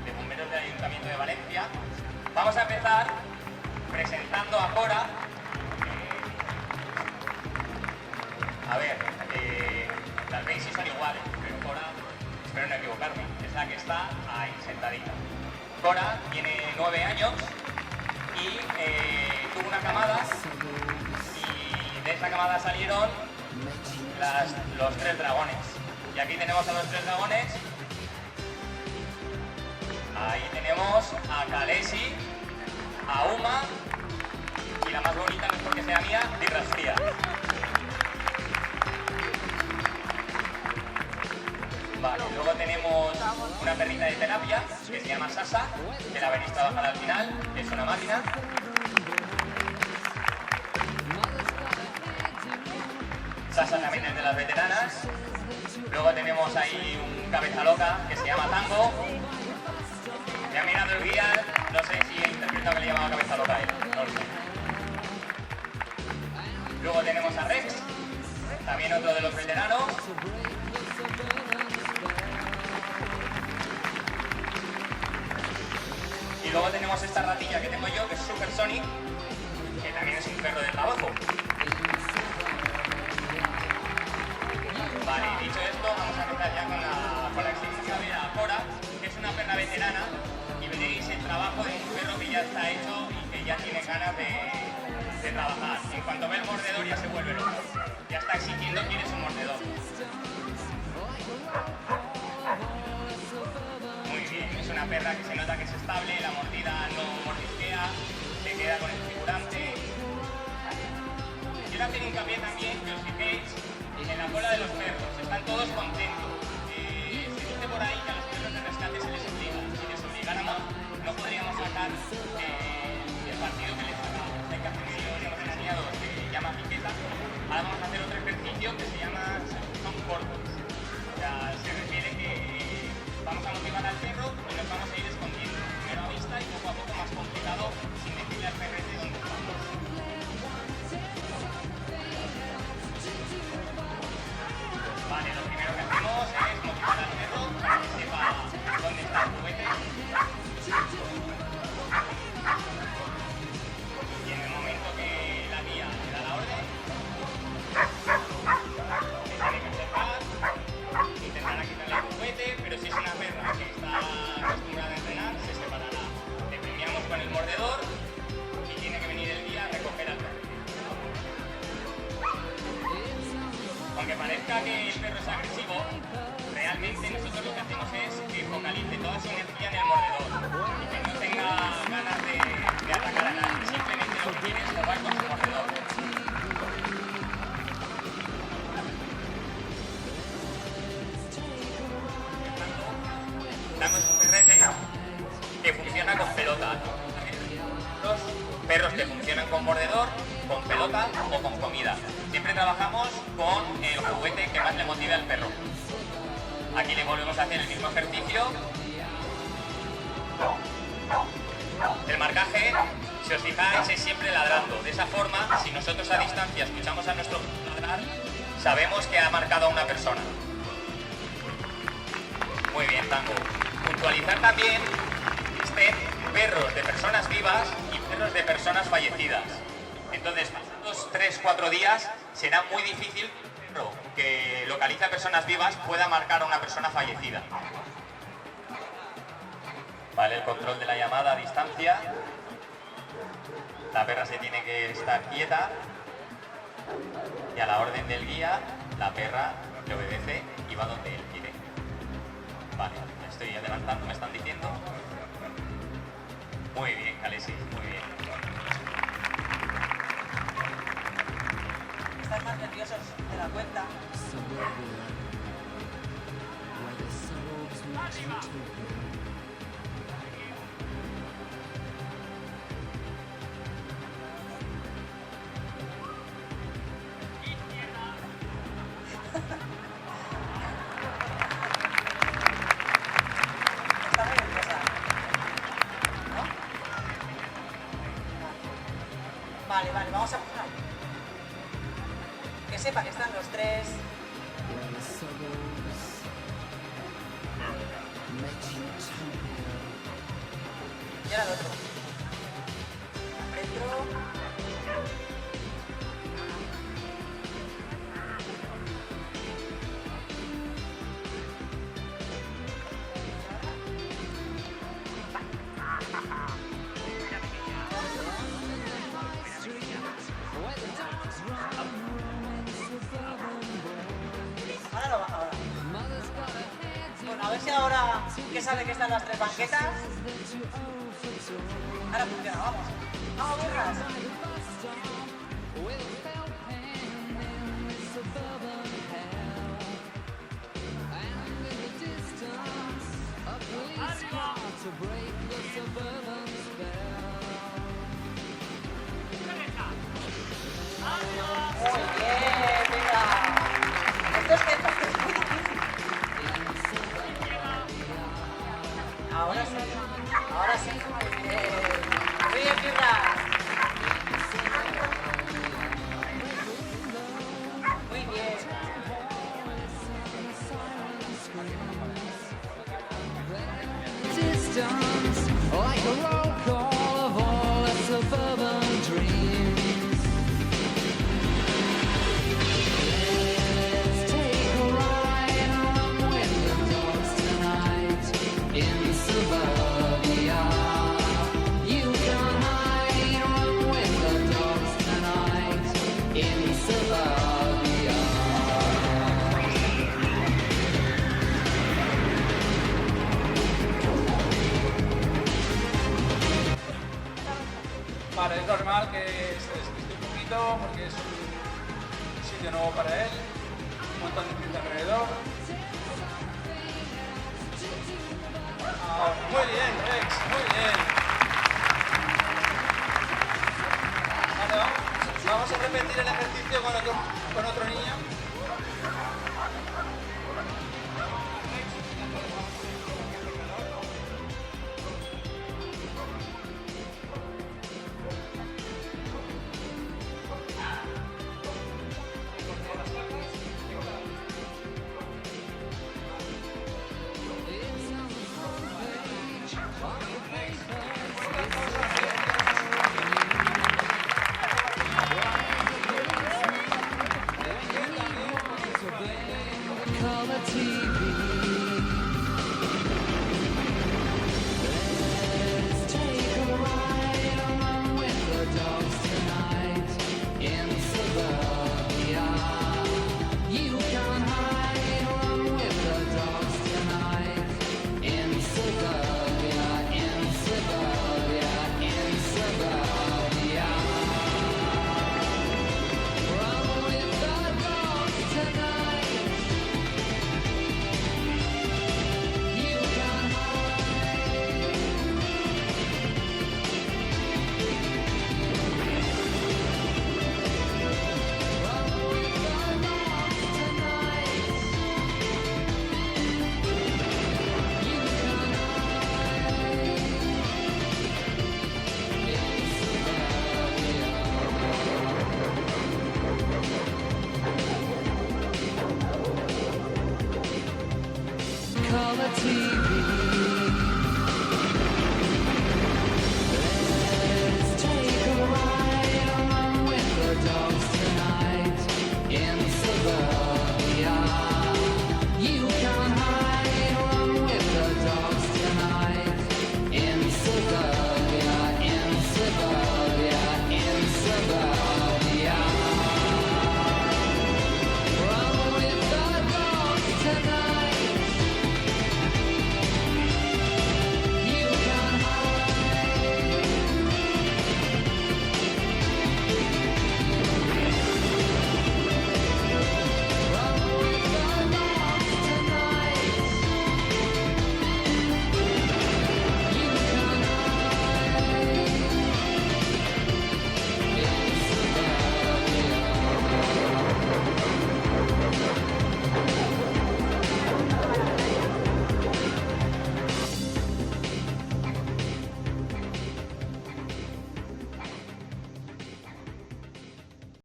De bomberos del Ayuntamiento de Valencia. Vamos a empezar presentando a Cora. Las veis si son iguales, pero Cora, espero no equivocarme, es la que está ahí sentadita. Cora tiene 9 años y tuvo una camada, y de esa camada salieron los 3 dragones. Y aquí tenemos a los 3 dragones. Ahí tenemos a Khaleesi, a Uma y la más bonita, no es porque sea mía, Birras Fría. Vale, luego tenemos una perrita de terapia que se llama Sasa, que la veréis trabajar al final, que es una máquina. Sasa también es de las veteranas. Luego tenemos ahí un cabeza loca que se llama Tango. Me ha mirado el guía, no sé si he interpretado que le llamaba cabeza loca a él, no lo sé. Luego tenemos a Rex, también otro de los veteranos. Y luego tenemos esta ratilla que tengo yo, que es Super Sonic, que también es un perro de trabajo. Vale, dicho esto, vamos a empezar ya con la exhibición de la Cora, que es una perra veterana, y veréis el trabajo de un perro que ya está hecho y que ya tiene ganas de trabajar. En cuanto ve el mordedor ya se vuelve loco. Ya está exigiendo quién es un mordedor. Muy bien, es una perra que se nota que es estable, la mordida no mordisquea, se queda con el figurante. Quiero hacer hincapié también que os fijéis en la cola de los perros, están todos contentos. Se dice por ahí que a los perros de rescate se les obliga. Si les obligáramos, no podríamos sacar el partido que les sacamos. Este ejercicio que hemos enseñado se llama piqueta. Ahora vamos a hacer otro ejercicio que se llama son cortos. O sea, se refiere que vamos a motivar al perro y nos vamos a ir escondiendo. Primero a vista y poco a poco más complicado sin decirle al perrete dónde estamos. Vale, lo primero que hacemos es motivar al perro para que sepa dónde está el juguete. Y en el momento que la guía le da la orden, se tiene que acercar, intentará quitarle el juguete, pero si es una perra que está acostumbrada a entrenar, se separará. Le premiamos con el mordedor y tiene que venir el guía a recoger al perro. Aunque parezca que el perro es agresivo, realmente nosotros lo que hacemos es que focalice toda su energía en el mordedor y que no tenga ganas de atacar a nadie, simplemente lo que quiere es jugar con su mordedor. Damos un perrete que funciona con pelota. Los perros que funcionan con mordedor, con pelota o con comida. Siempre trabajamos con el juguete que más le motive al perro. Aquí le volvemos a hacer el mismo ejercicio. El marcaje, si os fijáis, es siempre ladrando. De esa forma, si nosotros a distancia escuchamos a nuestro perro ladrar, sabemos que ha marcado a una persona. Muy bien, Tango. Puntualizar también que estén perros de personas vivas y perros de personas fallecidas. Entonces, pasados 3-4 días, será muy difícil que el perro que localiza a personas vivas pueda marcar a una persona fallecida. Vale, el control de la llamada a distancia. La perra se tiene que estar quieta y a la orden del guía, la perra le obedece y va donde él quiere. Vale, me estoy adelantando, me están diciendo. Muy bien, Kalesi, muy bien. Están más nerviosos de la cuenta. Está muy nerviosa. ¿No? Vale, vale, vamos a empezar. Que sepa que están los tres. Y ahora el otro. Dentro. Ahora lo va, ahora. Bueno, a ver si ahora que sabe que están las tres banquetas. Ahora funciona, vamos. ¡Vamos, birras! Muy bien, venga. Esto es que es muy difícil. Ahora sí, ahora sí. Muy bien, birras. Muy bien. Distance, like a roll call of all the suburban dreams. Let's take a ride on with the dogs tonight in suburbia. You can hide, run with the dogs tonight in suburbia. Vale, es normal que se despiste un poquito porque es un sitio nuevo para él, un montón de gente alrededor. Ahora, muy bien, Rex, muy bien. Vale, vamos a repetir el ejercicio con otro niño. Color TV. Let's take a ride along with the dogs tonight in suburbia. You can hide along with the dogs tonight in suburbia, in suburbia, in suburbia. Run with the dogs tonight. You can run with the dogs tonight. You can hide in suburbia. Color TV.